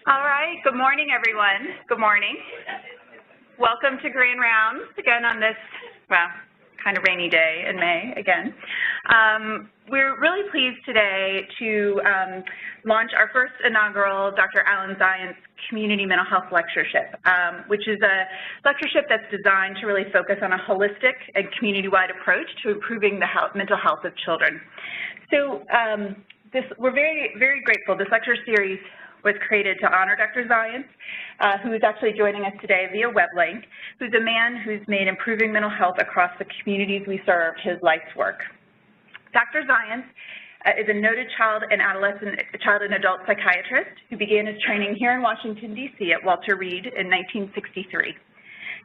All right, good morning, everyone. Good morning. Welcome to Grand Rounds again on this, well, kind of rainy day in May again. We're really pleased today to launch our first inaugural Dr. Alan Zients Community Mental Health Lectureship, which is a lectureship that's designed to really focus on a holistic and community-wide approach to improving the mental health of children. So we're very, very grateful. This lecture series was created to honor Dr. Zients, who is actually joining us today via web link, who's a man who's made improving mental health across the communities we serve his life's work. Dr. Zients is a noted child and adult psychiatrist who began his training here in Washington, D.C. at Walter Reed in 1963.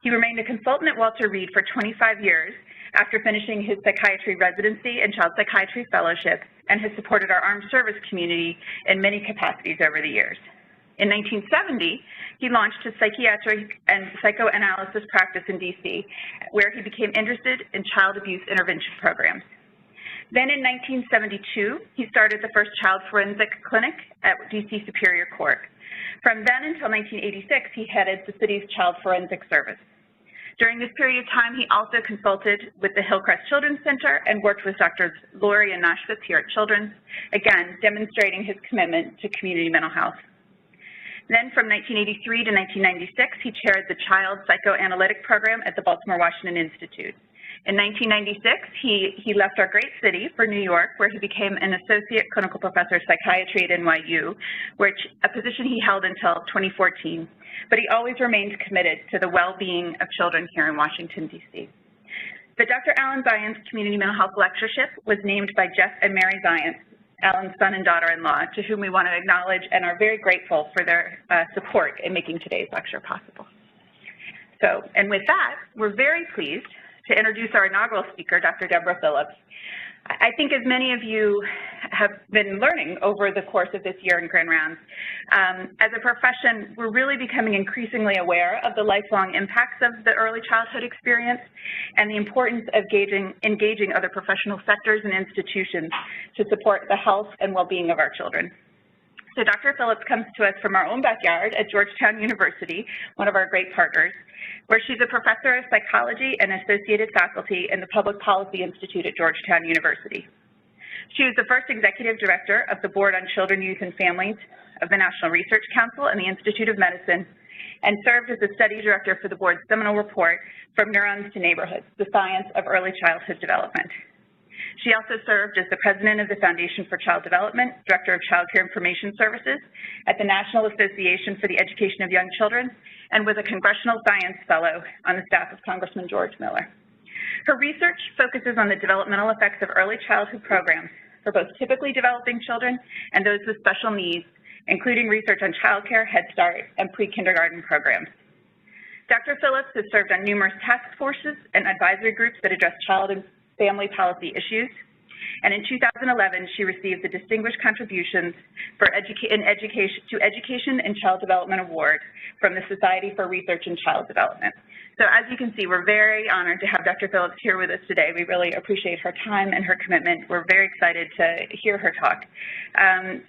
He remained a consultant at Walter Reed for 25 years after finishing his psychiatry residency and child psychiatry fellowship, and has supported our armed service community in many capacities over the years. In 1970, he launched his psychiatric and psychoanalysis practice in D.C., where he became interested in child abuse intervention programs. Then in 1972, he started the first child forensic clinic at D.C. Superior Court. From then until 1986, he headed the city's child forensic service. During this period of time, he also consulted with the Hillcrest Children's Center and worked with Drs. Laurie and Nashvitz here at Children's, again, demonstrating his commitment to community mental health. Then from 1983 to 1996, he chaired the Child Psychoanalytic Program at the Baltimore Washington Institute. In 1996, he left our great city for New York, where he became an associate clinical professor of psychiatry at NYU, a position he held until 2014. But he always remained committed to the well-being of children here in Washington, D.C. The Dr. Alan Zients Community Mental Health Lectureship was named by Jeff and Mary Zients, Alan's son and daughter-in-law, to whom we want to acknowledge and are very grateful for their support in making today's lecture possible. And with that, we're very pleased to introduce our inaugural speaker, Dr. Deborah Phillips. I think as many of you have been learning over the course of this year in Grand Rounds, as a profession, we're really becoming increasingly aware of the lifelong impacts of the early childhood experience and the importance of engaging other professional sectors and institutions to support the health and well-being of our children. So Dr. Phillips comes to us from our own backyard at Georgetown University, one of our great partners, where she's a professor of psychology and associated faculty in the Public Policy Institute at Georgetown University. She was the first executive director of the Board on Children, Youth, and Families of the National Research Council and the Institute of Medicine, and served as the study director for the board's seminal report, From Neurons to Neighborhoods, the Science of Early Childhood Development. She also served as the president of the Foundation for Child Development, director of Childcare Information Services at the National Association for the Education of Young Children, and was a Congressional Science Fellow on the staff of Congressman George Miller. Her research focuses on the developmental effects of early childhood programs for both typically developing children and those with special needs, including research on childcare, Head Start, and pre-kindergarten programs. Dr. Phillips has served on numerous task forces and advisory groups that address child and family policy issues, and in 2011, she received the Distinguished Contributions to Education and Child Development Award from the Society for Research in Child Development. So as you can see, we're very honored to have Dr. Phillips here with us today. We really appreciate her time and her commitment. We're very excited to hear her talk.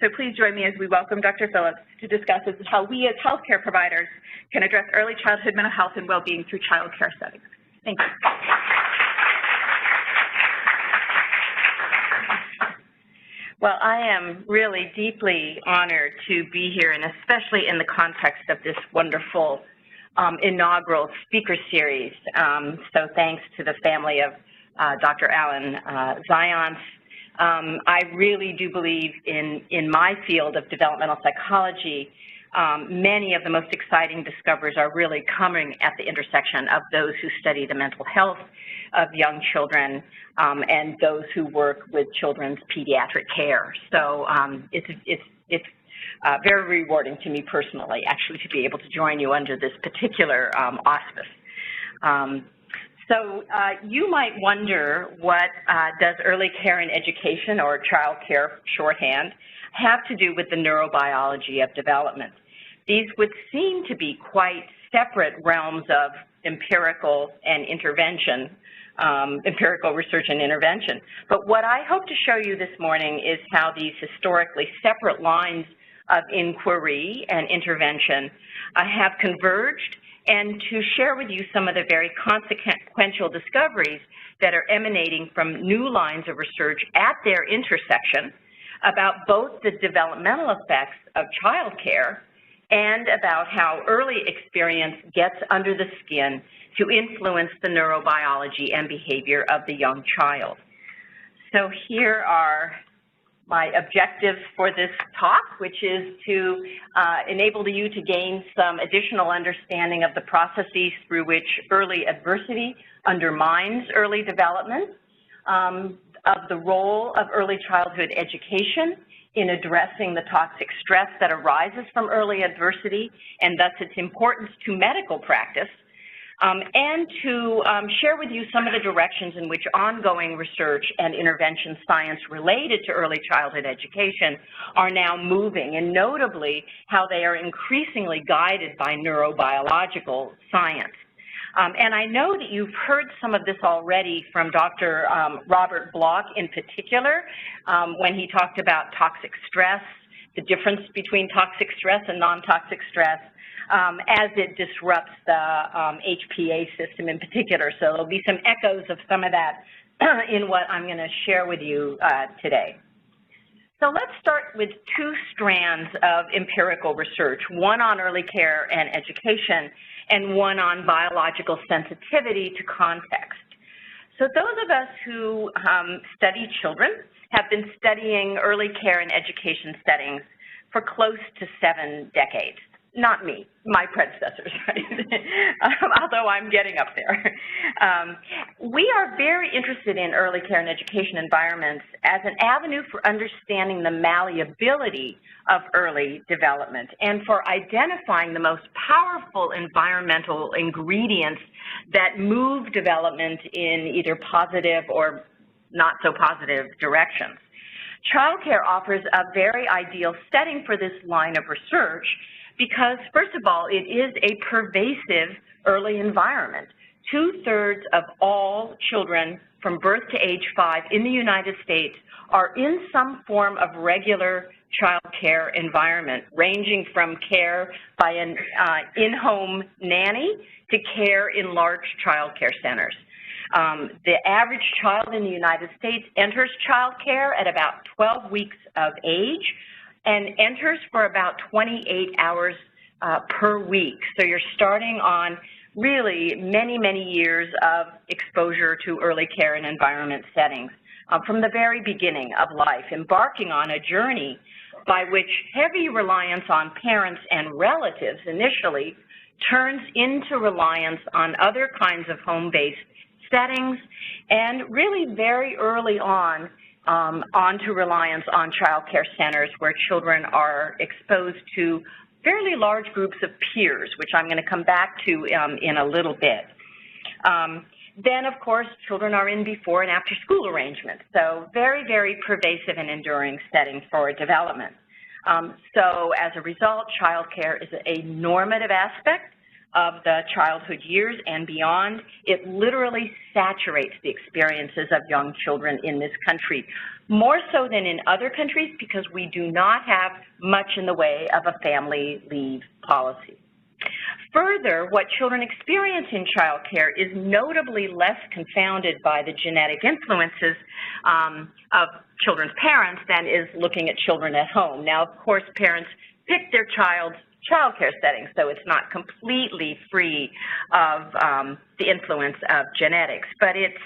So please join me as we welcome Dr. Phillips to discuss how we as healthcare providers can address early childhood mental health and well-being through child care settings. Thank you. Well, I am really deeply honored to be here, and especially in the context of this wonderful inaugural speaker series. So thanks to the family of Dr. Alan Zients. I really do believe in my field of developmental psychology, many of the most exciting discoveries are really coming at the intersection of those who study the mental health of young children and those who work with children's pediatric care. So it's very rewarding to me personally, actually, to be able to join you under this particular auspice. So you might wonder, what does early care and education, or child care shorthand, have to do with the neurobiology of development? These would seem to be quite separate realms of empirical and intervention, empirical research and intervention. But what I hope to show you this morning is how these historically separate lines of inquiry and intervention have converged, and to share with you some of the very consequential discoveries that are emanating from new lines of research at their intersection about both the developmental effects of childcare and about how early experience gets under the skin to influence the neurobiology and behavior of the young child. So here are my objectives for this talk, which is to enable you to gain some additional understanding of the processes through which early adversity undermines early development, of the role of early childhood education in addressing the toxic stress that arises from early adversity and thus its importance to medical practice, and to share with you some of the directions in which ongoing research and intervention science related to early childhood education are now moving, and notably how they are increasingly guided by neurobiological science. And I know that you've heard some of this already from Dr. Robert Block in particular, when he talked about toxic stress, the difference between toxic stress and non-toxic stress, as it disrupts the HPA system in particular. So there'll be some echoes of some of that in what I'm going to share with you today. So let's start with two strands of empirical research, one on early care and education, and one on biological sensitivity to context. So those of us who study children have been studying early care and education settings for close to 7 decades. Not me, my predecessors, right? Although I'm getting up there. We are very interested in early care and education environments as an avenue for understanding the malleability of early development and for identifying the most powerful environmental ingredients that move development in either positive or not so positive directions. Childcare offers a very ideal setting for this line of research because, first of all, it is a pervasive early environment. 2/3 of all children from birth to age 5 in the United States are in some form of regular child care environment, ranging from care by an in-home nanny to care in large child care centers. The average child in the United States enters child care at about 12 weeks of age and enters for about 28 hours per week. So you're starting on really many, many years of exposure to early care and environment settings from the very beginning of life, embarking on a journey by which heavy reliance on parents and relatives initially turns into reliance on other kinds of home-based settings, and really very early on onto reliance on child care centers where children are exposed to fairly large groups of peers, which I'm going to come back to in a little bit. Then, of course, children are in before and after school arrangements, so very, very pervasive and enduring setting for development. So as a result, child care is a normative aspect of the childhood years and beyond. It literally saturates the experiences of young children in this country, more so than in other countries because we do not have much in the way of a family leave policy. Further, what children experience in child care is notably less confounded by the genetic influences of children's parents than is looking at children at home. Now, of course, parents pick their child's child care setting, so it's not completely free of the influence of genetics, but it's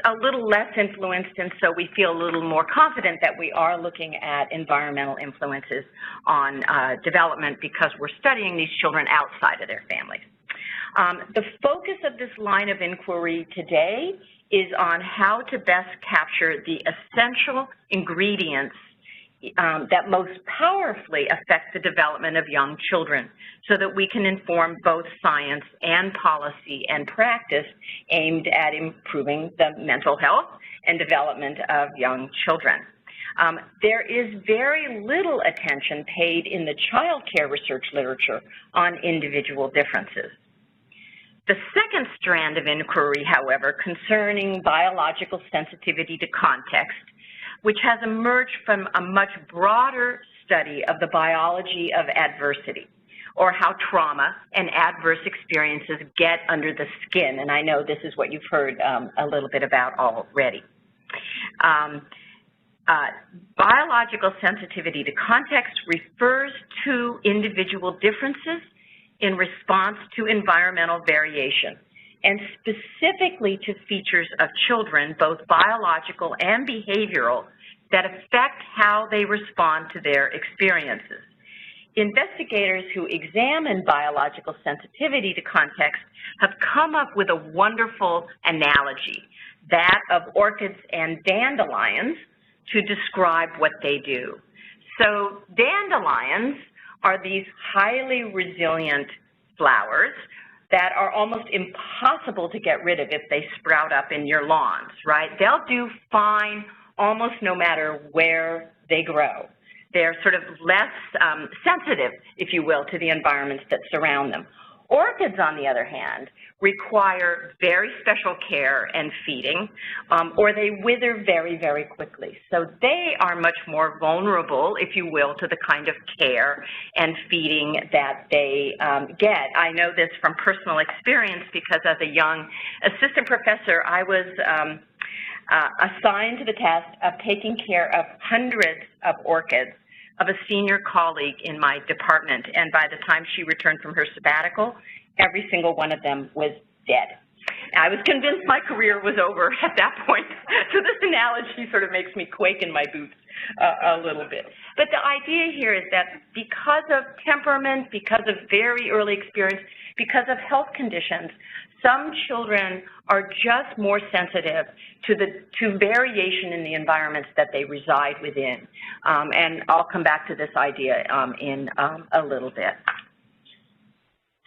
a little less influenced, and so we feel a little more confident that we are looking at environmental influences on development because we're studying these children outside of their families. The focus of this line of inquiry today is on how to best capture the essential ingredients that most powerfully affect the development of young children so that we can inform both science and policy and practice aimed at improving the mental health and development of young children. There is very little attention paid in the child care research literature on individual differences. The second strand of inquiry, however, concerning biological sensitivity to context, which has emerged from a much broader study of the biology of adversity, or how trauma and adverse experiences get under the skin. And I know this is what you've heard a little bit about already. Biological sensitivity to context refers to individual differences in response to environmental variation, and specifically to features of children, both biological and behavioral, that affect how they respond to their experiences. Investigators who examine biological sensitivity to context have come up with a wonderful analogy, that of orchids and dandelions, to describe what they do. So dandelions are these highly resilient flowers that are almost impossible to get rid of if they sprout up in your lawns, right? They'll do fine almost no matter where they grow. They're sort of less sensitive, if you will, to the environments that surround them. Orchids, on the other hand, require very special care and feeding, or they wither very, very quickly. So they are much more vulnerable, if you will, to the kind of care and feeding that they get. I know this from personal experience because as a young assistant professor, I was assigned to the task of taking care of hundreds of orchids of a senior colleague in my department, and by the time she returned from her sabbatical, every single one of them was dead. I was convinced my career was over at that point, so this analogy sort of makes me quake in my boots a little bit. But the idea here is that because of temperament, because of very early experience, because of health conditions, some children are just more sensitive to variation in the environments that they reside within. And I'll come back to this idea in a little bit.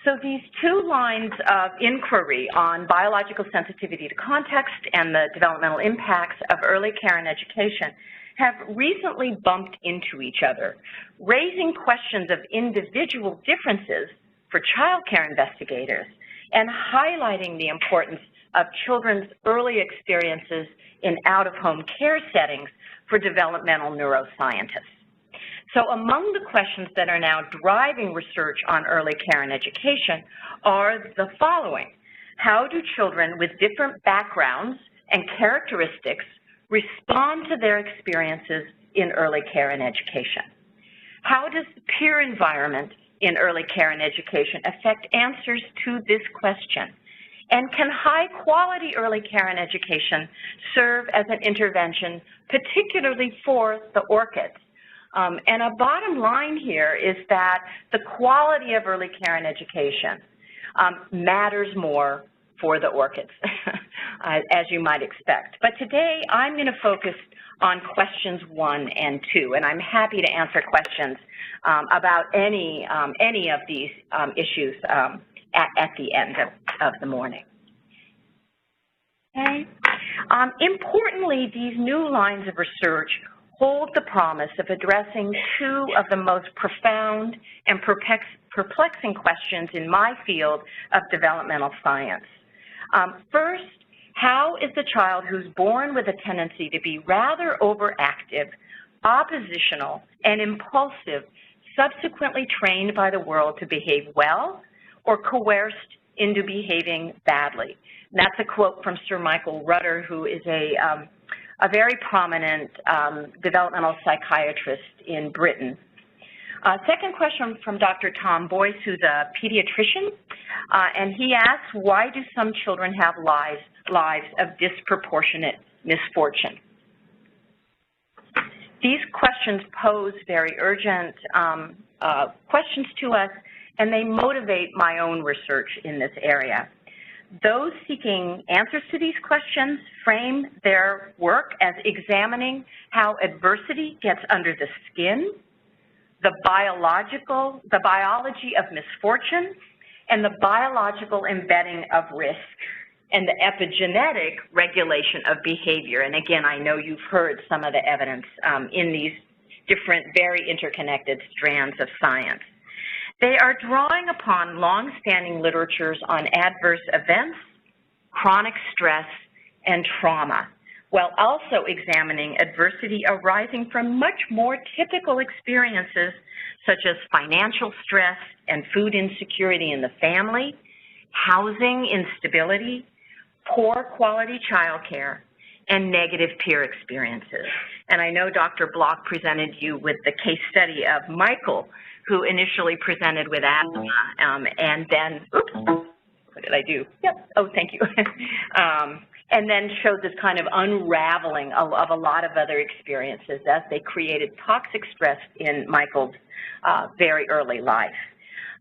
So these two lines of inquiry on biological sensitivity to context and the developmental impacts of early care and education have recently bumped into each other, raising questions of individual differences for child care investigators and highlighting the importance of children's early experiences in out-of-home care settings for developmental neuroscientists. So among the questions that are now driving research on early care and education are the following. How do children with different backgrounds and characteristics respond to their experiences in early care and education? How does the peer environment in early care and education affect answers to this question? And can high-quality early care and education serve as an intervention, particularly for the orchids? And a bottom line here is that the quality of early care and education matters more for the orchids, as you might expect. But today, I'm going to focus on questions 1 and 2, and I'm happy to answer questions about any of these issues at the end of the morning. Okay. Importantly, these new lines of research hold the promise of addressing two of the most profound and perplexing questions in my field of developmental science. First, how is the child who's born with a tendency to be rather overactive, oppositional, and impulsive subsequently trained by the world to behave well or coerced into behaving badly? And that's a quote from Sir Michael Rutter, who is a very prominent developmental psychiatrist in Britain. Second question from Dr. Tom Boyce, who's a pediatrician, and he asks, why do some children have lives of disproportionate misfortune? These questions pose very urgent questions to us, and they motivate my own research in this area. Those seeking answers to these questions frame their work as examining how adversity gets under the skin, the biology of misfortune, and the biological embedding of risk, and the epigenetic regulation of behavior. And again, I know you've heard some of the evidence in these different, very interconnected strands of science. They are drawing upon long-standing literatures on adverse events, chronic stress, and trauma, while also examining adversity arising from much more typical experiences such as financial stress and food insecurity in the family, housing instability, poor quality childcare, and negative peer experiences. And I know Dr. Block presented you with the case study of Michael, who initially presented with asthma, and then, oops, what did I do? Yep, oh, thank you. And then showed this kind of unraveling of a lot of other experiences as they created toxic stress in Michael's very early life.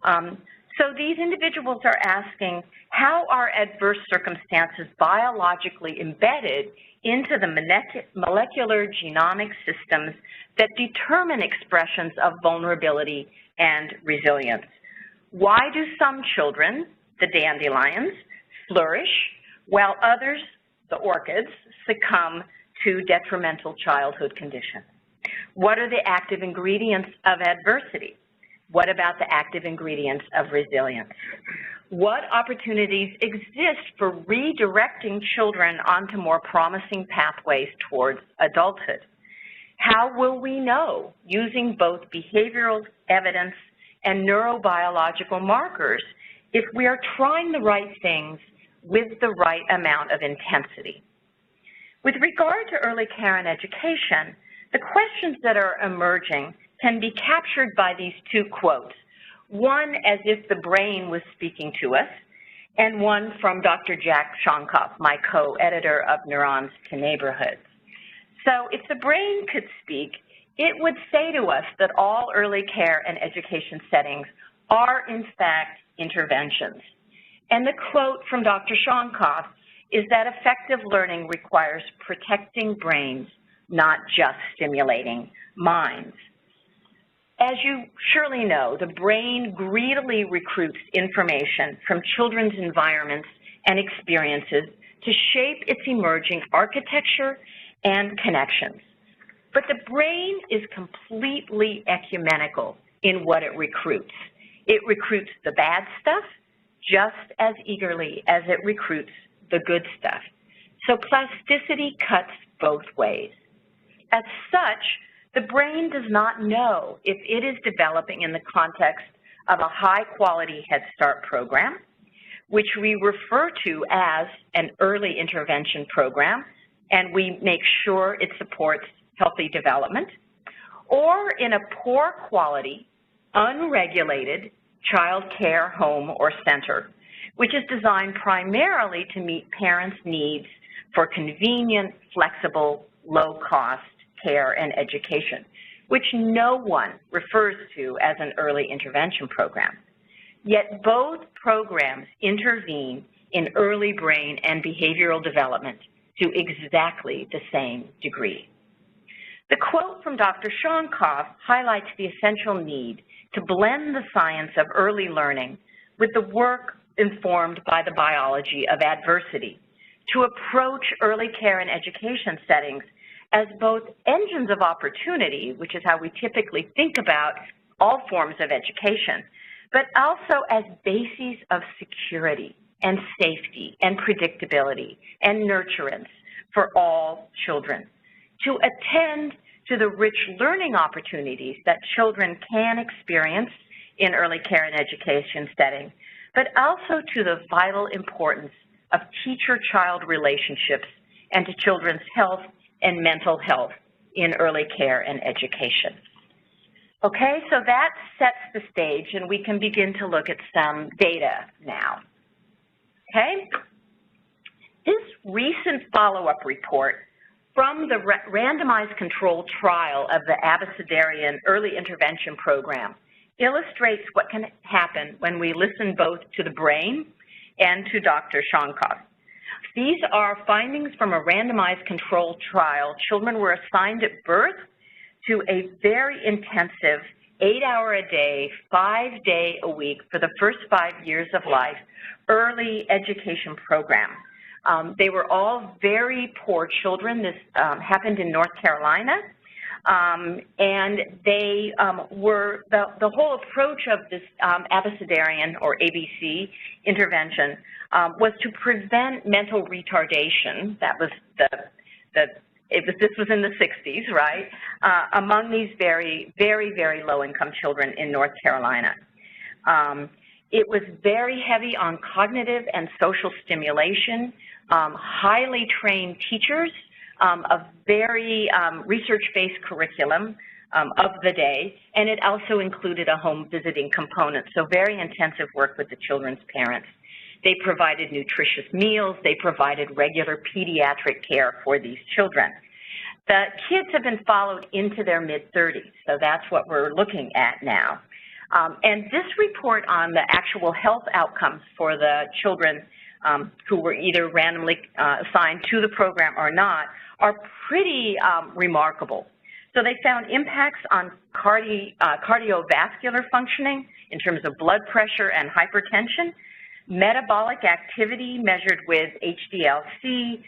So these individuals are asking, how are adverse circumstances biologically embedded into the molecular genomic systems that determine expressions of vulnerability and resilience? Why do some children, the dandelions, flourish, while others, the orchids, succumb to detrimental childhood conditions? What are the active ingredients of adversity? What about the active ingredients of resilience? What opportunities exist for redirecting children onto more promising pathways towards adulthood? How will we know, using both behavioral evidence and neurobiological markers, if we are trying the right things with the right amount of intensity? With regard to early care and education, the questions that are emerging can be captured by these two quotes, one as if the brain was speaking to us, and one from Dr. Jack Shonkoff, my co-editor of Neurons to Neighborhoods. So if the brain could speak, it would say to us that all early care and education settings are, in fact, interventions. And the quote from Dr. Shonkoff is that effective learning requires protecting brains, not just stimulating minds. As you surely know, the brain greedily recruits information from children's environments and experiences to shape its emerging architecture and connections. But the brain is completely ecumenical in what it recruits. It recruits the bad stuff just as eagerly as it recruits the good stuff. So plasticity cuts both ways. As such, the brain does not know if it is developing in the context of a high-quality Head Start program, which we refer to as an early intervention program, and we make sure it supports healthy development, or in a poor quality, unregulated child care home or center, which is designed primarily to meet parents' needs for convenient, flexible, low-cost care and education, which no one refers to as an early intervention program. Yet both programs intervene in early brain and behavioral development to exactly the same degree. The quote from Dr. Shonkoff highlights the essential need to blend the science of early learning with the work informed by the biology of adversity to approach early care and education settings as both engines of opportunity, which is how we typically think about all forms of education, but also as bases of security and safety and predictability and nurturance for all children, to attend to the rich learning opportunities that children can experience in early care and education setting, but also to the vital importance of teacher-child relationships and to children's health and mental health in early care and education. Okay, so that sets the stage, and we can begin to look at some data now. Okay? This recent follow-up report from the randomized controlled trial of the Abecedarian Early Intervention Program illustrates what can happen when we listen both to the brain and to Dr. Shonkoff. These are findings from a randomized controlled trial. Children were assigned at birth to a very intensive 8-hour-a-day, 5-day-a-week for the first 5 years of life early education program. They were all very poor children. This happened in North Carolina. And they were, the whole approach of this Abecedarian or ABC intervention was to prevent mental retardation. That was this was in the 60s, right, among these very, very, very low-income children in North Carolina. It was very heavy on cognitive and social stimulation, highly trained teachers, a very research-based curriculum of the day, and it also included a home visiting component, so very intensive work with the children's parents. They provided nutritious meals. They provided regular pediatric care for these children. The kids have been followed into their mid-30s, so that's what we're looking at now. And this report on the actual health outcomes for the children who were either randomly assigned to the program or not are pretty remarkable. So they found impacts on cardiovascular functioning in terms of blood pressure and hypertension, metabolic activity measured with HDL-C,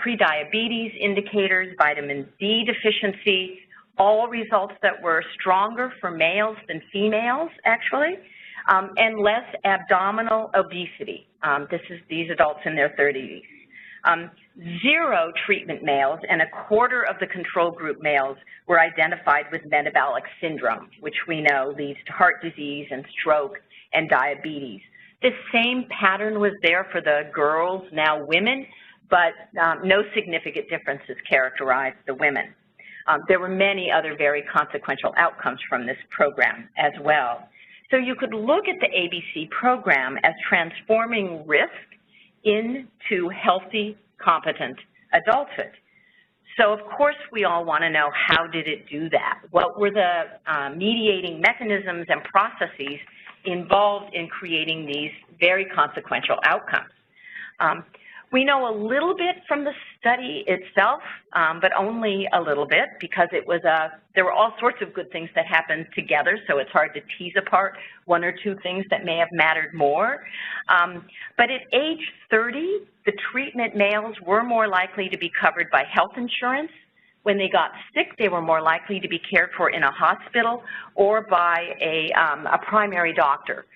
prediabetes indicators, vitamin D deficiency, all results that were stronger for males than females, actually, and less abdominal obesity. These adults in their 30s. 0 treatment males and a quarter of the control group males were identified with metabolic syndrome, which we know leads to heart disease and stroke and diabetes. This same pattern was there for the girls, now women, but no significant differences characterized the women. There were many other very consequential outcomes from this program as well. So you could look at the ABC program as transforming risk into healthy, competent adulthood. So, of course, we all want to know, how did it do that? What were the mediating mechanisms and processes involved in creating these very consequential outcomes? We know a little bit from the study itself, but only a little bit, because it was there were all sorts of good things that happened together, so it's hard to tease apart 1 or 2 things that may have mattered more. But at age 30, the treatment males were more likely to be covered by health insurance. When they got sick, they were more likely to be cared for in a hospital or by a primary doctor.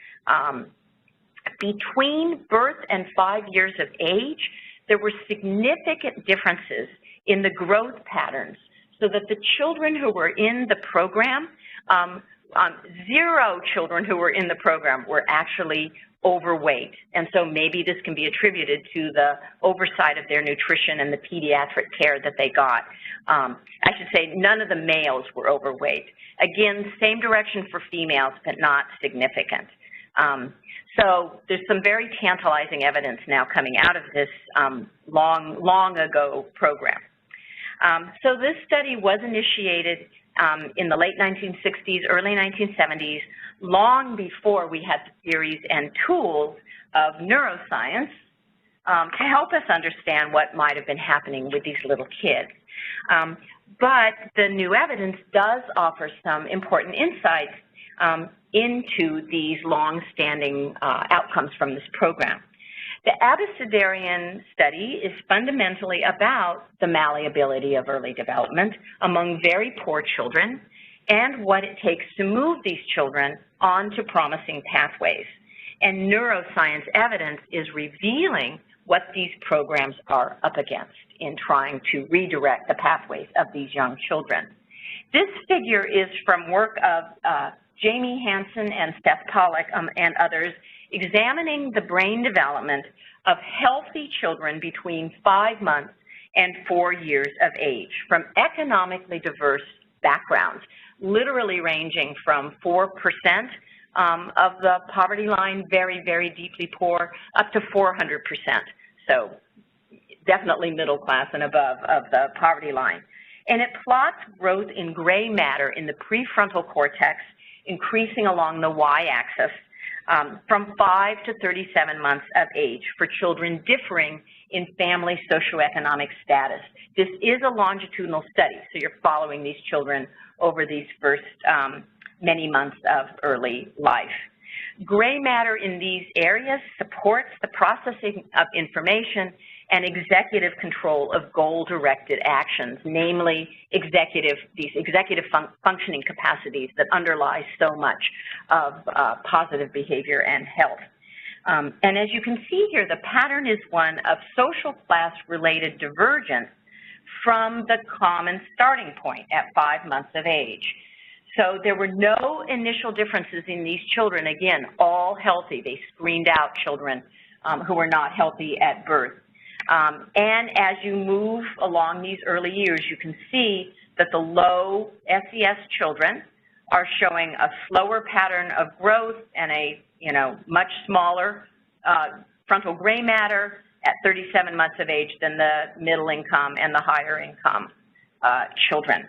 Between birth and 5 years of age, there were significant differences in the growth patterns, so that the children who were in the program, 0 children who were in the program were actually overweight. And so maybe this can be attributed to the oversight of their nutrition and the pediatric care that they got. I should say none of the males were overweight. Again, same direction for females, but not significant. So there's some very tantalizing evidence now coming out of this long ago program. So this study was initiated in the late 1960s, early 1970s, long before we had the theories and tools of neuroscience to help us understand what might have been happening with these little kids. But the new evidence does offer some important insights into these long-standing outcomes from this program. The Abecedarian study is fundamentally about the malleability of early development among very poor children and what it takes to move these children onto promising pathways. And neuroscience evidence is revealing what these programs are up against in trying to redirect the pathways of these young children. This figure is from work of Jamie Hansen and Steph Pollack and others, examining the brain development of healthy children between 5 months and 4 years of age from economically diverse backgrounds, literally ranging from 4% of the poverty line, very, very deeply poor, up to 400%. So definitely middle class and above of the poverty line. And it plots growth in gray matter in the prefrontal cortex, increasing along the y-axis from 5 to 37 months of age for children differing in family socioeconomic status. This is a longitudinal study, so you're following these children over these first many months of early life. Gray matter in these areas supports the processing of information and executive control of goal-directed actions, namely these executive functioning capacities that underlie so much of positive behavior and health. And as you can see here, the pattern is one of social class-related divergence from the common starting point at 5 months of age. So there were no initial differences in these children, again, all healthy. They screened out children who were not healthy at birth. And as you move along these early years, you can see that the low SES children are showing a slower pattern of growth and a much smaller frontal gray matter at 37 months of age than the middle income and the higher income children.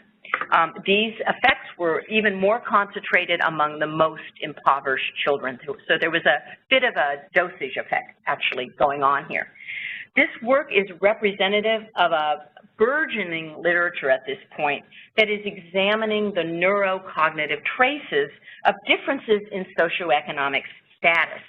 These effects were even more concentrated among the most impoverished children. So there was a bit of a dosage effect actually going on here. This work is representative of a burgeoning literature at this point that is examining the neurocognitive traces of differences in socioeconomic status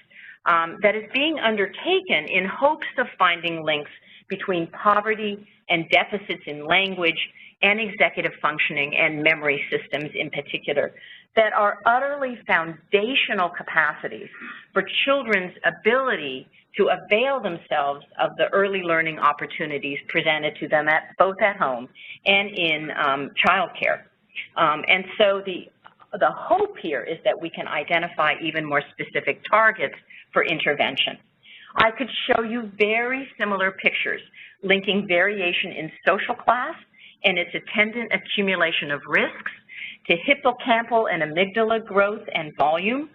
that is being undertaken in hopes of finding links between poverty and deficits in language and executive functioning and memory systems in particular that are utterly foundational capacities for children's ability to avail themselves of the early learning opportunities presented to them both at home and in childcare. And so the hope here is that we can identify even more specific targets for intervention. I could show you very similar pictures linking variation in social class and its attendant accumulation of risks to hippocampal and amygdala growth and volume,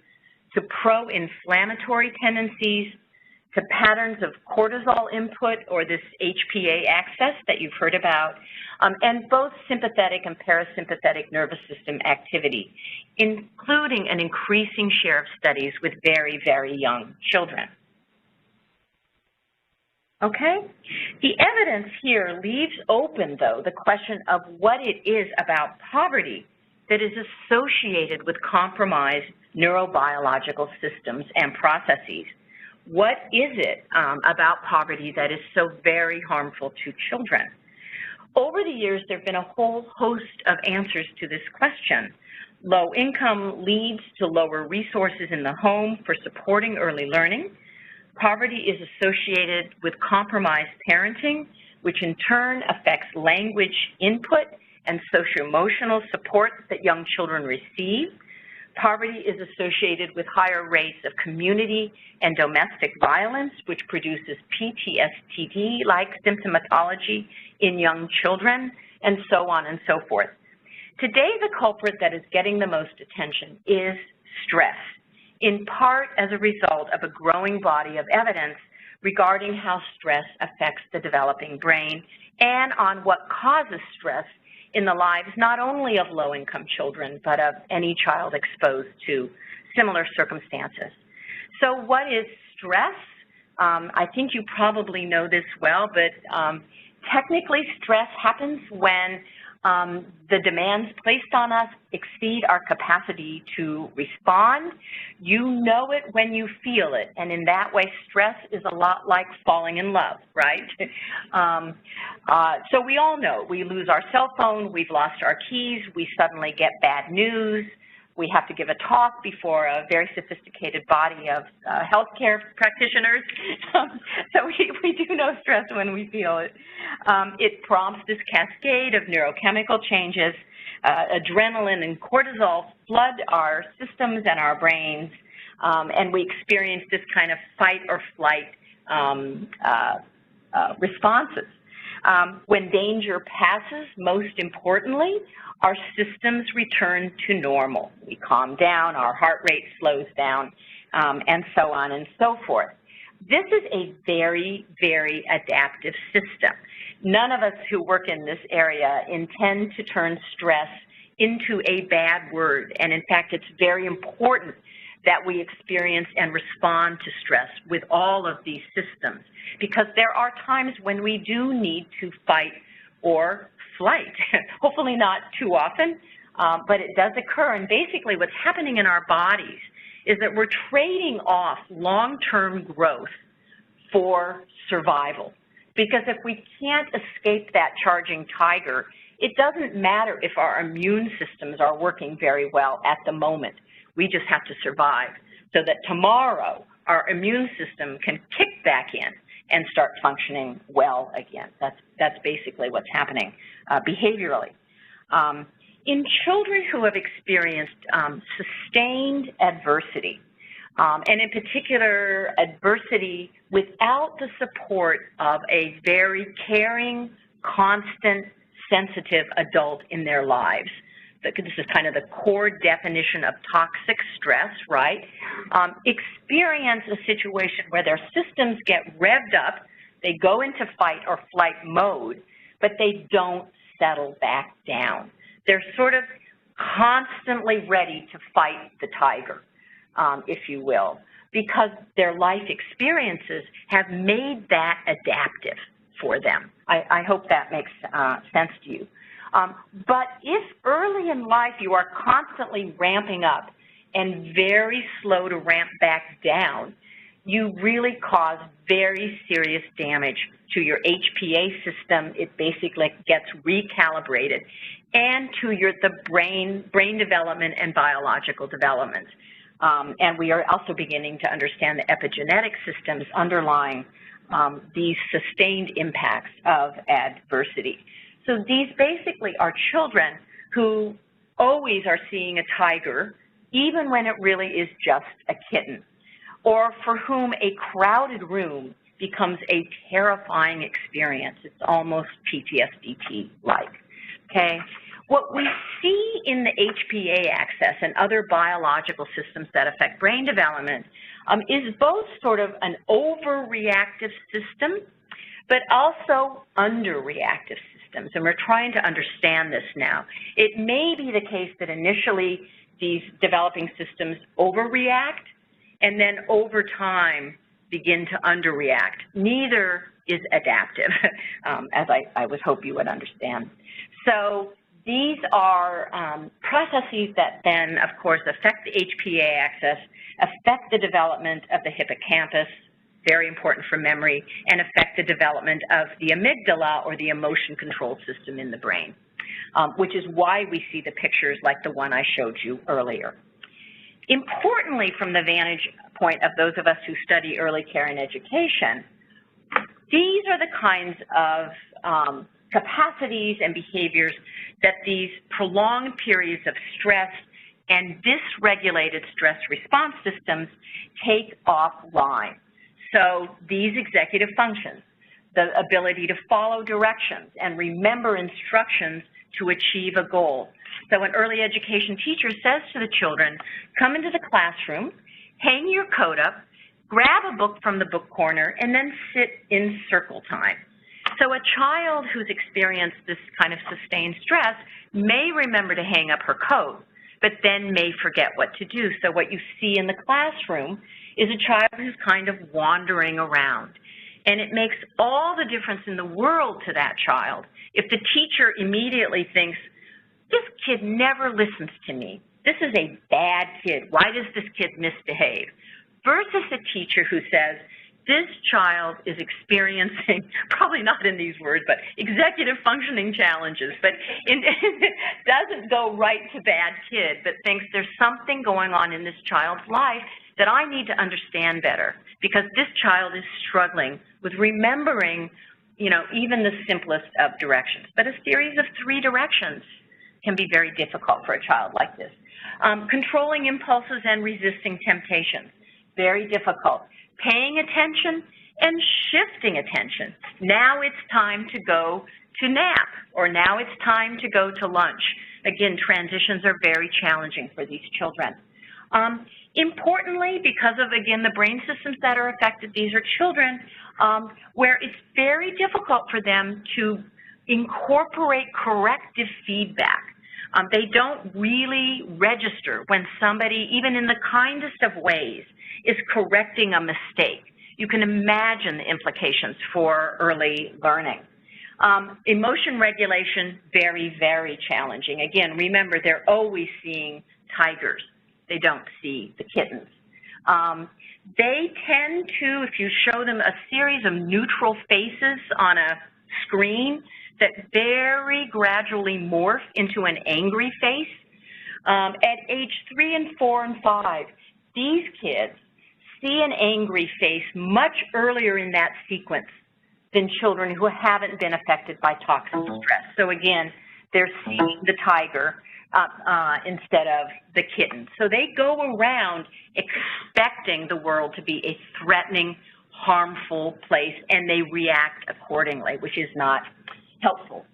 to pro-inflammatory tendencies, to patterns of cortisol input or this HPA axis that you've heard about, and both sympathetic and parasympathetic nervous system activity, including an increasing share of studies with very, very young children. Okay? The evidence here leaves open, though, the question of what it is about poverty that is associated with compromised neurobiological systems and processes. What is it about poverty that is so very harmful to children? Over the years, there have been a whole host of answers to this question. Low income leads to lower resources in the home for supporting early learning. Poverty is associated with compromised parenting, which in turn affects language input and socio-emotional support that young children receive. Poverty is associated with higher rates of community and domestic violence, which produces PTSD-like symptomatology in young children, and so on and so forth. Today, the culprit that is getting the most attention is stress, in part as a result of a growing body of evidence regarding how stress affects the developing brain and on what causes stress in the lives not only of low-income children, but of any child exposed to similar circumstances. So what is stress? I think you probably know this well, but technically stress happens when the demands placed on us exceed our capacity to respond. You know it when you feel it, and in that way, stress is a lot like falling in love, right? So we all know we lose our cell phone, we've lost our keys, we suddenly get bad news, we have to give a talk before a very sophisticated body of healthcare practitioners. So we do know stress when we feel it. It prompts this cascade of neurochemical changes. Adrenaline and cortisol flood our systems and our brains, and we experience this kind of fight or flight responses. When danger passes, most importantly, our systems return to normal. We calm down, our heart rate slows down, and so on and so forth. This is a very, very adaptive system. None of us who work in this area intend to turn stress into a bad word, and in fact, it's very important that we experience and respond to stress with all of these systems, because there are times when we do need to fight or flight. Hopefully not too often, but it does occur. And basically what's happening in our bodies is that we're trading off long-term growth for survival. Because if we can't escape that charging tiger, it doesn't matter if our immune systems are working very well at the moment. We just have to survive so that tomorrow our immune system can kick back in and start functioning well again. That's basically what's happening behaviorally. In children who have experienced sustained adversity, and in particular adversity without the support of a very caring, constant, sensitive adult in their lives. This is kind of the core definition of toxic stress, right? Experience a situation where their systems get revved up, they go into fight or flight mode, but they don't settle back down. They're sort of constantly ready to fight the tiger, if you will, because their life experiences have made that adaptive for them. I hope that makes sense to you. But if early in life you are constantly ramping up and very slow to ramp back down, you really cause very serious damage to your HPA system. It basically gets recalibrated, and to the brain development and biological development. And we are also beginning to understand the epigenetic systems underlying these sustained impacts of adversity. So these basically are children who always are seeing a tiger, even when it really is just a kitten, or for whom a crowded room becomes a terrifying experience. It's almost PTSD-like, okay? What we see in the HPA axis and other biological systems that affect brain development is both sort of an overreactive system, but also underreactive systems, and we're trying to understand this now. It may be the case that initially these developing systems overreact and then over time begin to underreact. Neither is adaptive, as I would hope you would understand. So these are processes that then, of course, affect the HPA axis, affect the development of the hippocampus, very important for memory, and affect the development of the amygdala, or the emotion control system in the brain, which is why we see the pictures like the one I showed you earlier. Importantly, from the vantage point of those of us who study early care and education, these are the kinds of capacities and behaviors that these prolonged periods of stress and dysregulated stress response systems take offline. So these executive functions, the ability to follow directions and remember instructions to achieve a goal. So an early education teacher says to the children, come into the classroom, hang your coat up, grab a book from the book corner, and then sit in circle time. So a child who's experienced this kind of sustained stress may remember to hang up her coat, but then may forget what to do. So what you see in the classroom is a child who's kind of wandering around. And it makes all the difference in the world to that child if the teacher immediately thinks, this kid never listens to me. This is a bad kid. Why does this kid misbehave? Versus a teacher who says, this child is experiencing, probably not in these words, but executive functioning challenges, but it doesn't go right to bad kid, but thinks there's something going on in this child's life that I need to understand better, because this child is struggling with remembering, you know, even the simplest of directions. But a series of 3 directions can be very difficult for a child like this. Controlling impulses and resisting temptations, very difficult. Paying attention and shifting attention. Now it's time to go to nap, or now it's time to go to lunch. Again, transitions are very challenging for these children. Importantly, because of, again, the brain systems that are affected, these are children where it's very difficult for them to incorporate corrective feedback. They don't really register when somebody, even in the kindest of ways, is correcting a mistake. You can imagine the implications for early learning. Emotion regulation, very, very challenging. Again, remember, they're always seeing tigers. They don't see the kittens. They tend to, if you show them a series of neutral faces on a screen, that very gradually morph into an angry face. At age 3 and 4 and 5, these kids see an angry face much earlier in that sequence than children who haven't been affected by toxic stress. So again, they're seeing the tiger instead of the kitten. So they go around expecting the world to be a threatening, harmful place, and they react accordingly, which is not helpful.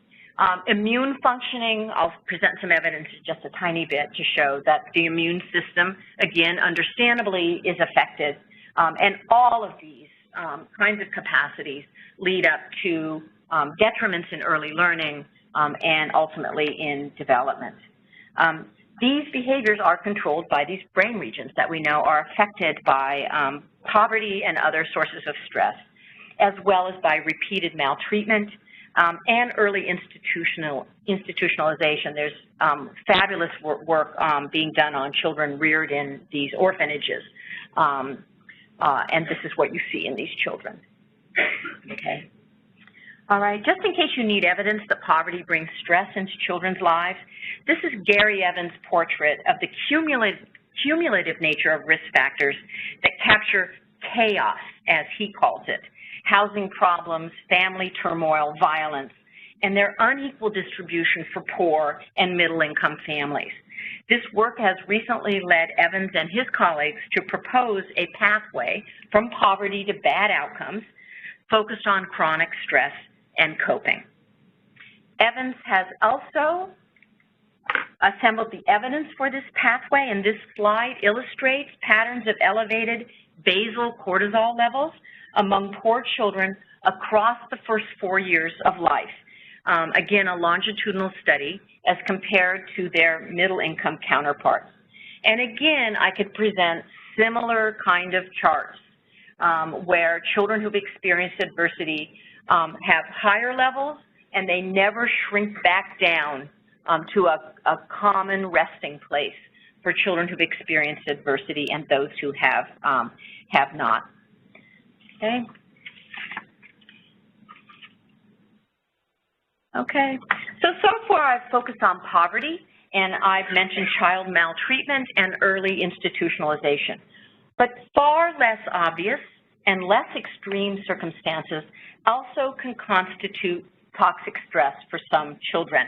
Immune functioning, I'll present some evidence just a tiny bit to show that the immune system, again, understandably is affected. And all of these kinds of capacities lead up to detriments in early learning and ultimately in development. These behaviors are controlled by these brain regions that we know are affected by poverty and other sources of stress, as well as by repeated maltreatment and early institutionalization. There's fabulous work being done on children reared in these orphanages, and this is what you see in these children. Okay. All right, just in case you need evidence that poverty brings stress into children's lives, this is Gary Evans' portrait of the cumulative nature of risk factors that capture chaos, as he calls it, housing problems, family turmoil, violence, and their unequal distribution for poor and middle-income families. This work has recently led Evans and his colleagues to propose a pathway from poverty to bad outcomes focused on chronic stress and coping. Evans has also assembled the evidence for this pathway, and this slide illustrates patterns of elevated basal cortisol levels among poor children across the first 4 years of life. Again, a longitudinal study as compared to their middle-income counterparts. And again, I could present similar kind of charts where children who've experienced adversity have higher levels, and they never shrink back down to a common resting place for children who've experienced adversity and those who have not. Okay. Okay. So far I've focused on poverty, and I've mentioned child maltreatment and early institutionalization. But far less obvious and less extreme circumstances also can constitute toxic stress for some children.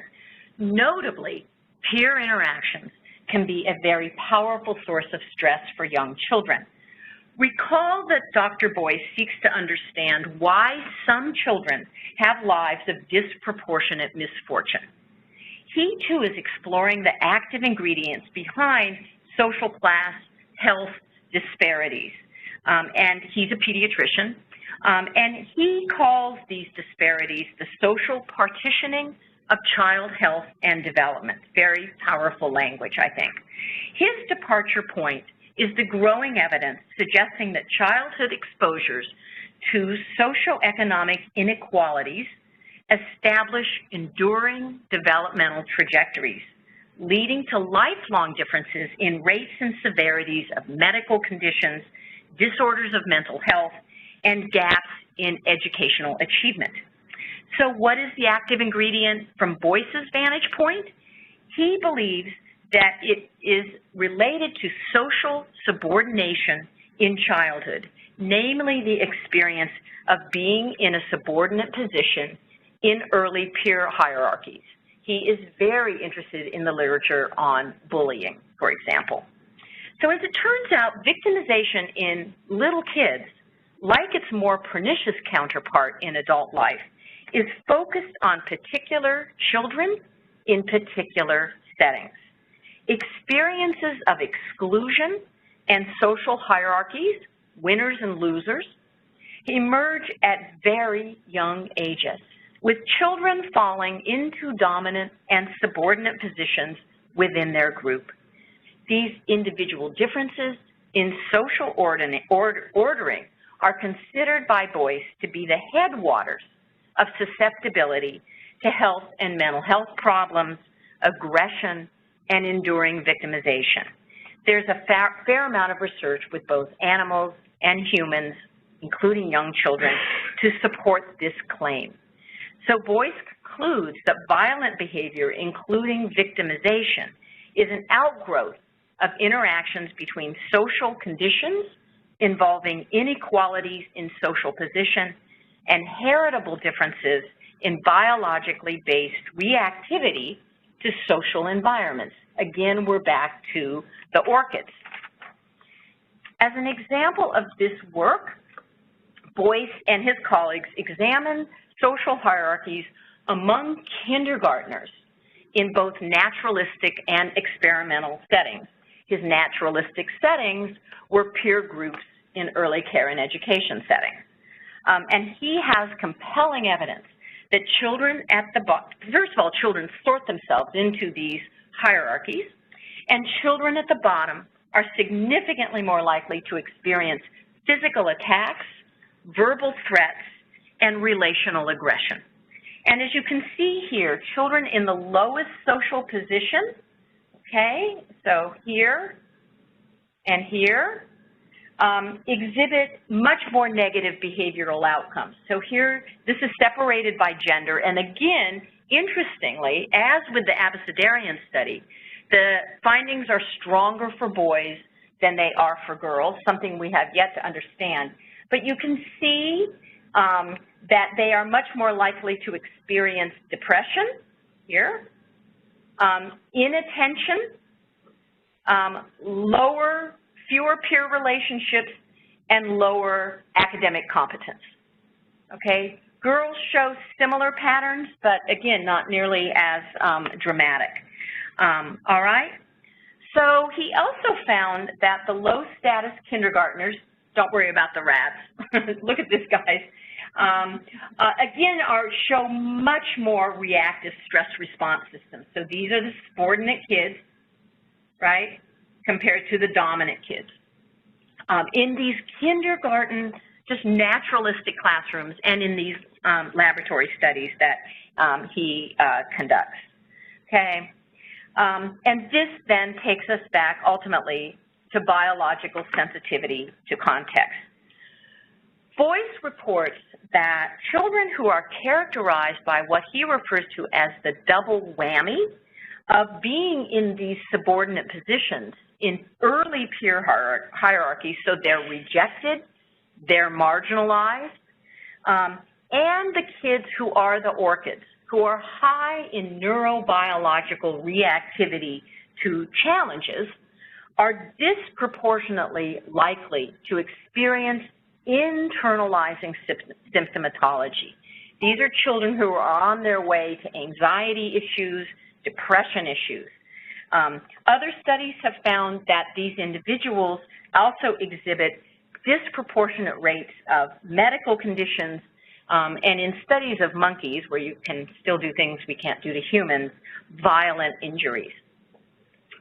Notably, peer interactions can be a very powerful source of stress for young children. Recall that Dr. Boyce seeks to understand why some children have lives of disproportionate misfortune. He, too, is exploring the active ingredients behind social class health disparities. And he's a pediatrician, and he calls these disparities the social partitioning of child health and development. Very powerful language, I think. His departure point is the growing evidence suggesting that childhood exposures to socioeconomic inequalities establish enduring developmental trajectories, leading to lifelong differences in rates and severities of medical conditions, disorders of mental health, and gaps in educational achievement. So what is the active ingredient from Boyce's vantage point? He believes that it is related to social subordination in childhood, namely the experience of being in a subordinate position in early peer hierarchies. He is very interested in the literature on bullying, for example. So as it turns out, victimization in little kids, like its more pernicious counterpart in adult life, is focused on particular children in particular settings. Experiences of exclusion and social hierarchies, winners and losers, emerge at very young ages, with children falling into dominant and subordinate positions within their group. These individual differences in social ordering are considered by Boyce to be the headwaters of susceptibility to health and mental health problems, aggression, and enduring victimization. There's a fair amount of research with both animals and humans, including young children, to support this claim. So Boyce concludes that violent behavior, including victimization, is an outgrowth of interactions between social conditions involving inequalities in social position and heritable differences in biologically based reactivity to social environments. Again, we're back to the orchids. As an example of this work, Boyce and his colleagues examined social hierarchies among kindergartners in both naturalistic and experimental settings. His naturalistic settings were peer groups in early care and education settings. And he has compelling evidence that children at the bottom, first of all, children sort themselves into these hierarchies, and children at the bottom are significantly more likely to experience physical attacks, verbal threats, and relational aggression. And as you can see here, children in the lowest social position, okay, so here and here, exhibit much more negative behavioral outcomes. So here, this is separated by gender, and again, interestingly, as with the Abecedarian study, the findings are stronger for boys than they are for girls, something we have yet to understand. But you can see that they are much more likely to experience depression here, inattention, fewer peer relationships, and lower academic competence. Okay, girls show similar patterns, but again, not nearly as dramatic. All right, so he also found that the low status kindergartners, don't worry about the rats, look at this, guys, again, show much more reactive stress response systems. So these are the subordinate kids, right, compared to the dominant kids. In these kindergarten, just naturalistic classrooms, and in these laboratory studies that he conducts. Okay, and this then takes us back ultimately to biological sensitivity to context. Boyce reports that children who are characterized by what he refers to as the double whammy of being in these subordinate positions in early peer hierarchies, so they're rejected, they're marginalized, and the kids who are the orchids, who are high in neurobiological reactivity to challenges, are disproportionately likely to experience internalizing symptomatology. These are children who are on their way to anxiety issues, depression issues. Other studies have found that these individuals also exhibit disproportionate rates of medical conditions, and in studies of monkeys, where you can still do things we can't do to humans, violent injuries.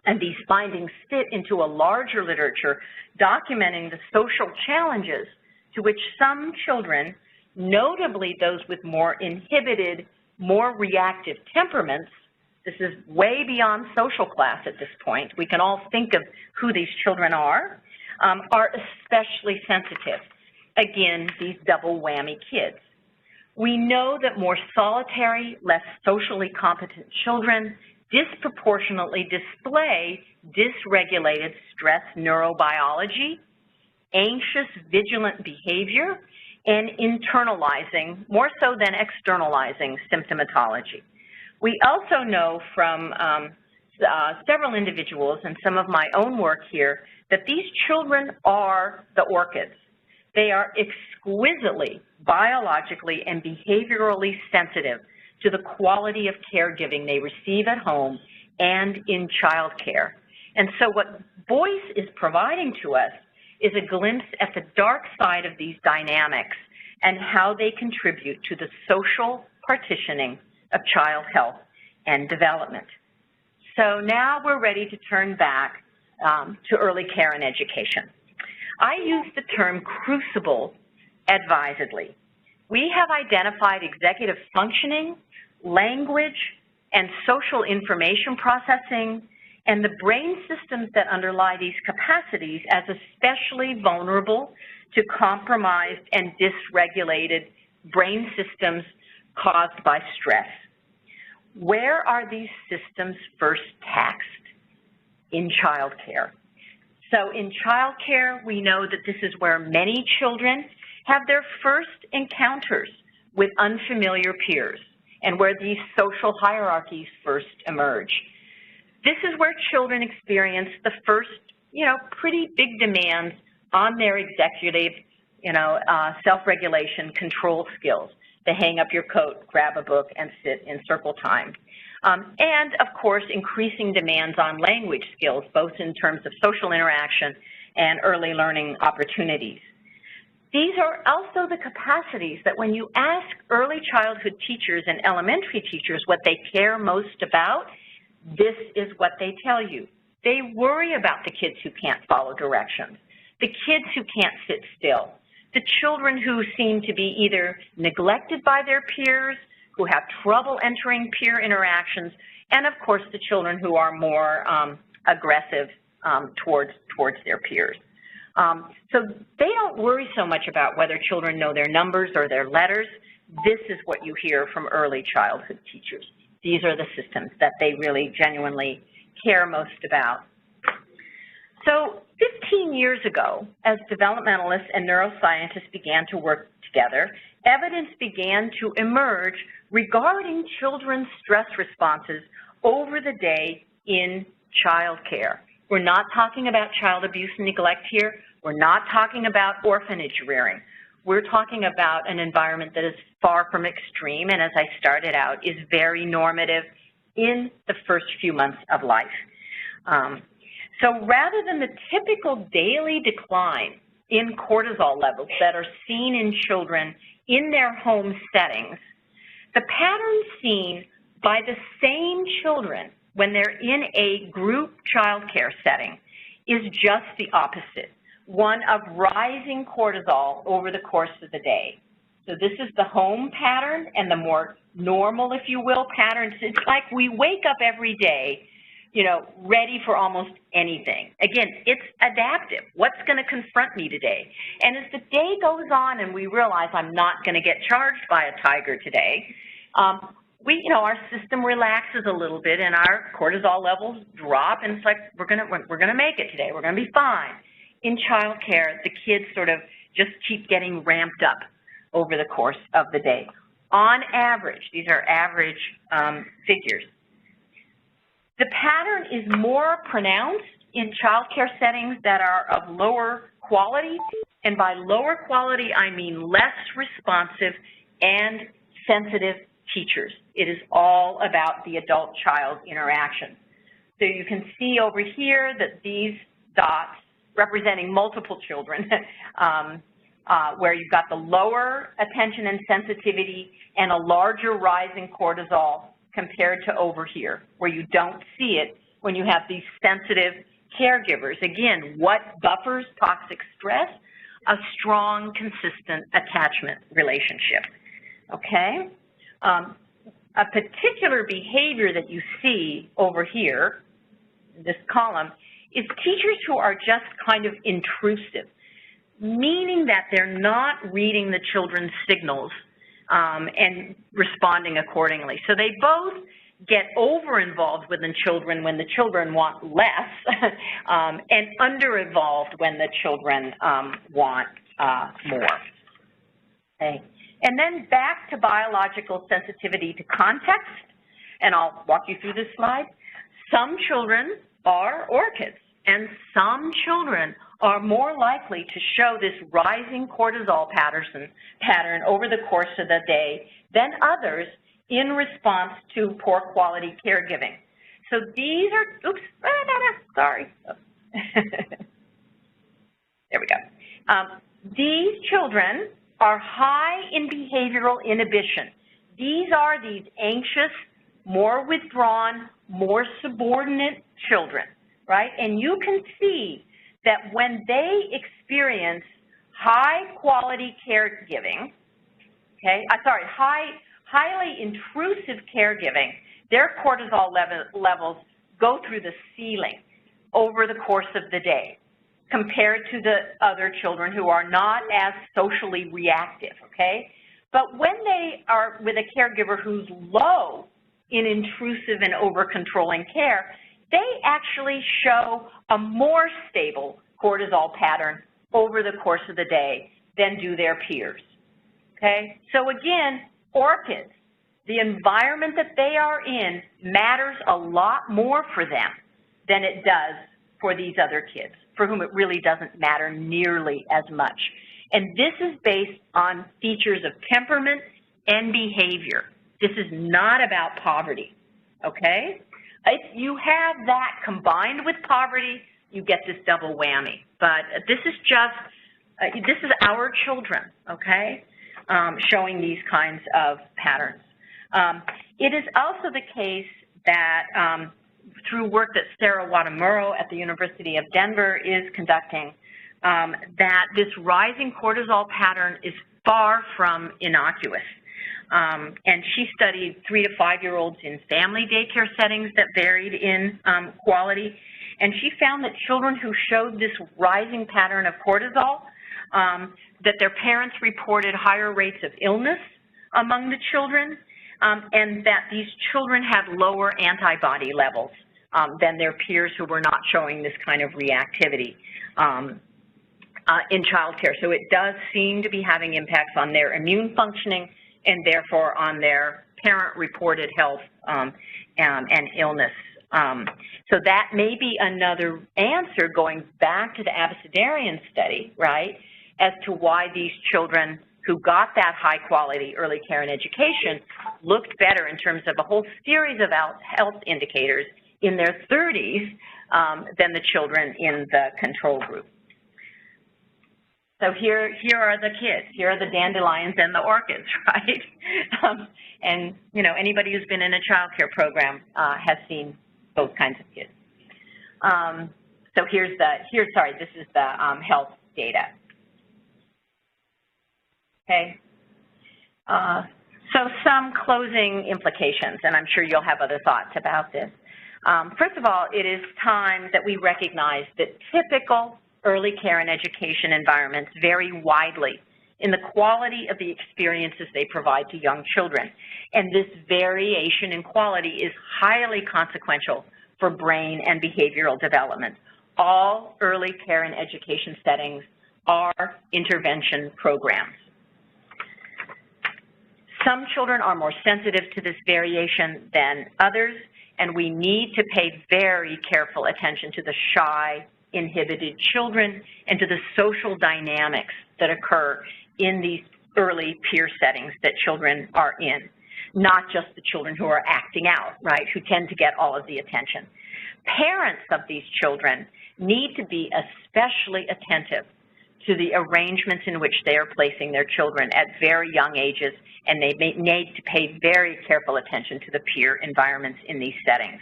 And these findings fit into a larger literature documenting the social challenges to which some children, notably those with more inhibited, more reactive temperaments, this is way beyond social class at this point, we can all think of who these children are especially sensitive. Again, these double whammy kids. We know that more solitary, less socially competent children disproportionately display dysregulated stress neurobiology, anxious, vigilant behavior, and internalizing, more so than externalizing, symptomatology. We also know from several individuals and some of my own work here that these children are the orchids. They are exquisitely biologically and behaviorally sensitive to the quality of caregiving they receive at home and in child care. And so what Boyce is providing to us is a glimpse at the dark side of these dynamics and how they contribute to the social partitioning of child health and development. So now we're ready to turn back to early care and education. I use the term crucible advisedly. We have identified executive functioning, language, and social information processing, and the brain systems that underlie these capacities as especially vulnerable to compromised and dysregulated brain systems caused by stress. Where are these systems first taxed? In child care. So in childcare, we know that this is where many children have their first encounters with unfamiliar peers and where these social hierarchies first emerge. This is where children experience the first, pretty big demands on their executive, self-regulation control skills. To hang up your coat, grab a book, and sit in circle time. And, of course, increasing demands on language skills, both in terms of social interaction and early learning opportunities. These are also the capacities that when you ask early childhood teachers and elementary teachers what they care most about, this is what they tell you. They worry about the kids who can't follow directions, the kids who can't sit still, the children who seem to be either neglected by their peers, who have trouble entering peer interactions, and of course the children who are more aggressive towards their peers. So they don't worry so much about whether children know their numbers or their letters. This is what you hear from early childhood teachers. These are the systems that they really genuinely care most about. So 15 years ago, as developmentalists and neuroscientists began to work together, evidence began to emerge regarding children's stress responses over the day in childcare. We're not talking about child abuse and neglect here. We're not talking about orphanage rearing. We're talking about an environment that is far from extreme and, as I started out, is very normative in the first few months of life. So rather than the typical daily decline in cortisol levels that are seen in children in their home settings, the pattern seen by the same children when they're in a group child care setting is just the opposite, one of rising cortisol over the course of the day. So this is the home pattern and the more normal, if you will, patterns. It's like we wake up every day, ready for almost anything. Again, it's adaptive. What's going to confront me today? And as the day goes on and we realize I'm not going to get charged by a tiger today, our system relaxes a little bit and our cortisol levels drop, and it's like we're going to make it today. We're going to be fine. In childcare, the kids sort of just keep getting ramped up over the course of the day. On average, these are average figures. The pattern is more pronounced in childcare settings that are of lower quality, and by lower quality I mean less responsive and sensitive teachers. It is all about the adult-child interaction. So you can see over here that these dots representing multiple children where you've got the lower attention and sensitivity and a larger rise in cortisol compared to over here, where you don't see it when you have these sensitive caregivers. Again, what buffers toxic stress? A strong, consistent attachment relationship, okay? A particular behavior that you see over here, in this column, is teachers who are just kind of intrusive, meaning that they're not reading the children's signals and responding accordingly. So they both get over-involved with the children when the children want less and under-involved when the children want more. Okay. And then back to biological sensitivity to context, and I'll walk you through this slide. Some children are orchids, and some children are more likely to show this rising cortisol pattern over the course of the day than others in response to poor quality caregiving. So these are, sorry. There we go. These children are high in behavioral inhibition. These are these anxious, more withdrawn, more subordinate children, right? And you can see that when they experience high quality caregiving, highly intrusive caregiving, their cortisol levels go through the ceiling over the course of the day compared to the other children who are not as socially reactive, okay? But when they are with a caregiver who's low in intrusive and over-controlling care, they actually show a more stable cortisol pattern over the course of the day than do their peers, okay? So again, orchids, the environment that they are in matters a lot more for them than it does for these other kids, for whom it really doesn't matter nearly as much. And this is based on features of temperament and behavior. This is not about poverty, okay? If you have that combined with poverty, you get this double whammy. But this is just, this is our children, okay, showing these kinds of patterns. It is also the case that through work that Sarah Watamuro at the University of Denver is conducting, that this rising cortisol pattern is far from innocuous. And she studied 3 to 5-year-olds in family daycare settings that varied in quality. And she found that children who showed this rising pattern of cortisol, that their parents reported higher rates of illness among the children, and that these children had lower antibody levels than their peers who were not showing this kind of reactivity in childcare. So it does seem to be having impacts on their immune functioning and therefore on their parent-reported health and illness. So that may be another answer going back to the Abecedarian study, right, as to why these children who got that high-quality early care and education looked better in terms of a whole series of health indicators in their 30s than the children in the control group. So here are the kids. Here are the dandelions and the orchids, right? And, you know, anybody who's been in a child care program has seen those kinds of kids. So this is the health data. Okay. So some closing implications, and I'm sure you'll have other thoughts about this. First of all, it is time that we recognize that typical early care and education environments vary widely in the quality of the experiences they provide to young children. And this variation in quality is highly consequential for brain and behavioral development. All early care and education settings are intervention programs. Some children are more sensitive to this variation than others, and we need to pay very careful attention to the shy, inhibited children and to the social dynamics that occur in these early peer settings that children are in, not just the children who are acting out, right, who tend to get all of the attention. Parents of these children need to be especially attentive to the arrangements in which they are placing their children at very young ages, and they may need to pay very careful attention to the peer environments in these settings.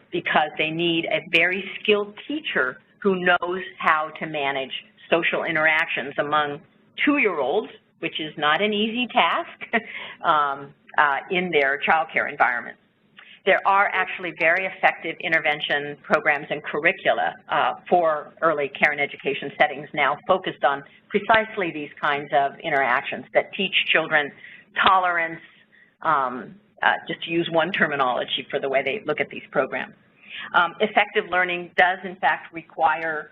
Because they need a very skilled teacher who knows how to manage social interactions among 2-year-olds, which is not an easy task, in their child care environments. There are actually very effective intervention programs and curricula for early care and education settings now focused on precisely these kinds of interactions that teach children tolerance, just to use one terminology for the way they look at these programs. Effective learning does, in fact, require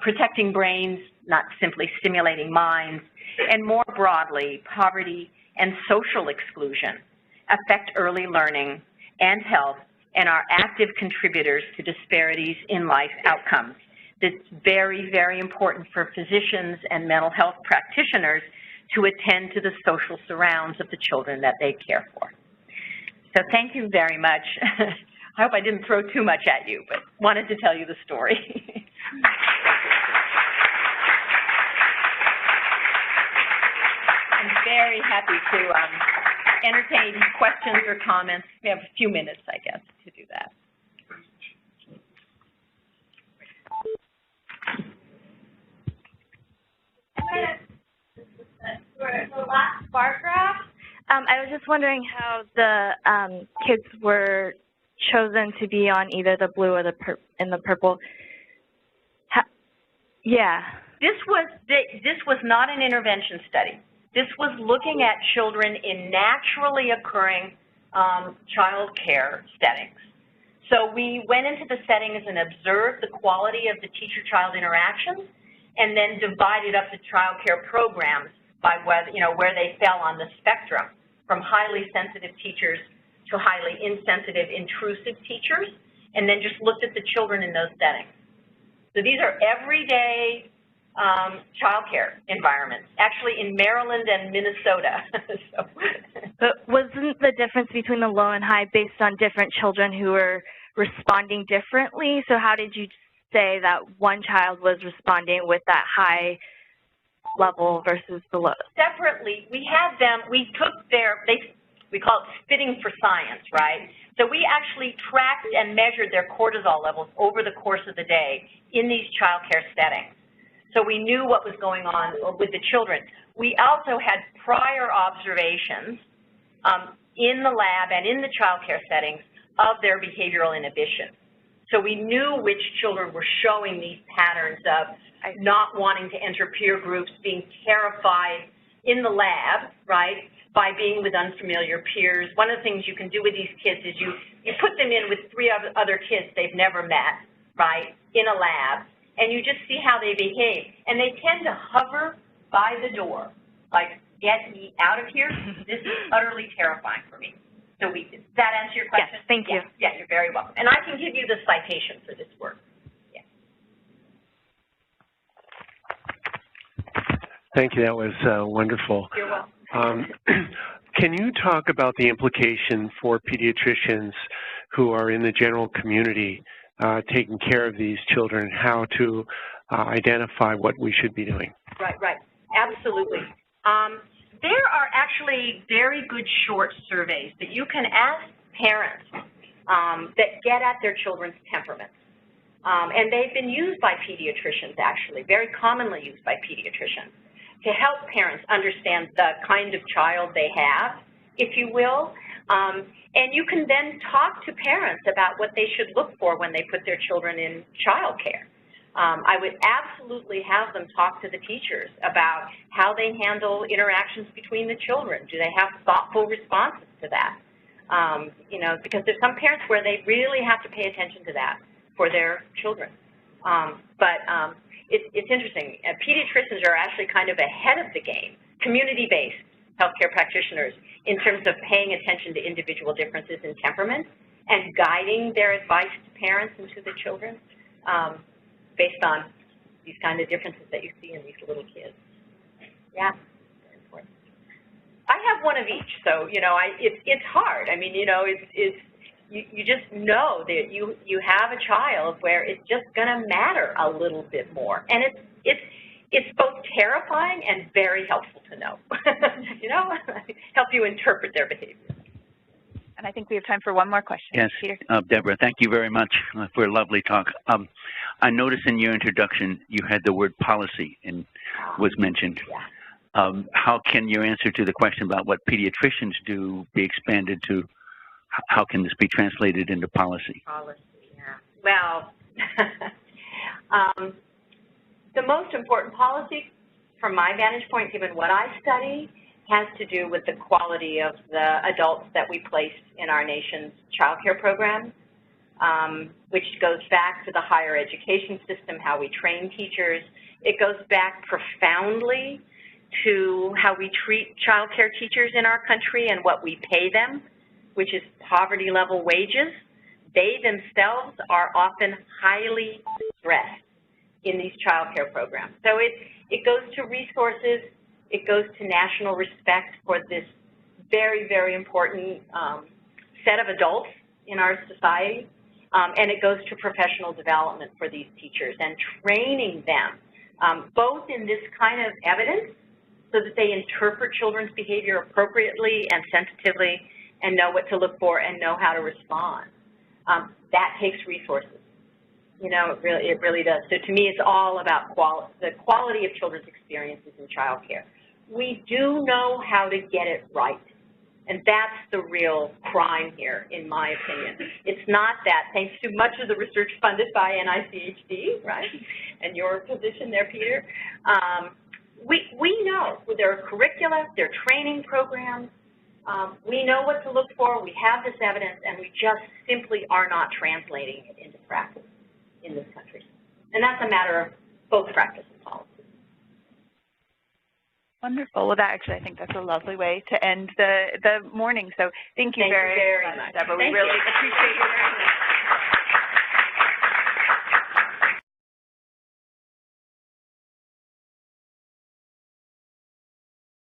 protecting brains, not simply stimulating minds, and more broadly, poverty and social exclusion affect early learning and health and are active contributors to disparities in life outcomes. It's very, very important for physicians and mental health practitioners to attend to the social surrounds of the children that they care for. So thank you very much. I hope I didn't throw too much at you, but wanted to tell you the story. I'm very happy to entertain questions or comments. We have a few minutes, I guess, to do that. For the last bar graph, I was just wondering how the kids were chosen to be on either the blue or the purple. Yeah. This was not an intervention study. This was looking at children in naturally occurring child care settings. So we went into the settings and observed the quality of the teacher-child interactions, and then divided up the child care programs by whether, where they fell on the spectrum, from highly sensitive teachers to highly insensitive, intrusive teachers, and then just looked at the children in those settings. So these are everyday child care environments, actually in Maryland and Minnesota. But wasn't the difference between the low and high based on different children who were responding differently? So how did you say that one child was responding with that high level versus the low? Separately, we had them, we took we call it spitting for science, right? So we actually tracked and measured their cortisol levels over the course of the day in these child care settings. So we knew what was going on with the children. We also had prior observations in the lab and in the child care settings of their behavioral inhibition. So we knew which children were showing these patterns of not wanting to enter peer groups, being terrified in the lab, right, by being with unfamiliar peers. One of the things you can do with these kids is you put them in with 3 other kids they've never met, right, in a lab, and you just see how they behave. And they tend to hover by the door, like, get me out of here. This is utterly terrifying for me. So does that answer your question? Yes, thank you. Yeah, you're very welcome. And I can give you the citation for this work. Yeah. Thank you. That was wonderful. You're welcome. Can you talk about the implication for pediatricians who are in the general community taking care of these children, how to identify what we should be doing? Right. Absolutely. There are actually very good short surveys that you can ask parents that get at their children's temperaments. And they've been used by pediatricians, actually, very commonly used by pediatricians, to help parents understand the kind of child they have, if you will. And you can then talk to parents about what they should look for when they put their children in child care. I would absolutely have them talk to the teachers about how they handle interactions between the children. Do they have thoughtful responses to that? Because there's some parents where they really have to pay attention to that for their children. It's interesting. Pediatricians are actually kind of ahead of the game, community-based healthcare practitioners, in terms of paying attention to individual differences in temperament and guiding their advice to parents and to the children based on these kind of differences that you see in these little kids. Yeah, very important. I have one of each, so, it's hard. I mean, you just know that you have a child where it's just going to matter a little bit more. And it's both terrifying and very helpful to know, help you interpret their behavior. And I think we have time for one more question. Yes, Peter. Deborah, thank you very much for a lovely talk. I noticed in your introduction you had the word policy and was mentioned. Yeah. How can your answer to the question about what pediatricians do be expanded to how can this be translated into policy? Policy, yeah. Well, the most important policy, from my vantage point, given what I study, has to do with the quality of the adults that we place in our nation's child care programs, which goes back to the higher education system, how we train teachers. It goes back profoundly to how we treat child care teachers in our country and what we pay them, which is poverty-level wages. They themselves are often highly stressed in these child care programs. So it goes to resources, it goes to national respect for this very, very important set of adults in our society, and it goes to professional development for these teachers and training them, both in this kind of evidence so that they interpret children's behavior appropriately and sensitively and know what to look for and know how to respond. That takes resources. It really does. So to me, it's all about the quality of children's experiences in child care. We do know how to get it right, and that's the real crime here, in my opinion. It's not that, thanks to much of the research funded by NICHD, right, and your position there, Peter, we know there are curricula, there are training programs, We know what to look for, we have this evidence, and we just simply are not translating it into practice in this country. And that's a matter of both practice and policy. Wonderful. Well, I think that's a lovely way to end the morning. So thank you very much, Deborah. We really appreciate your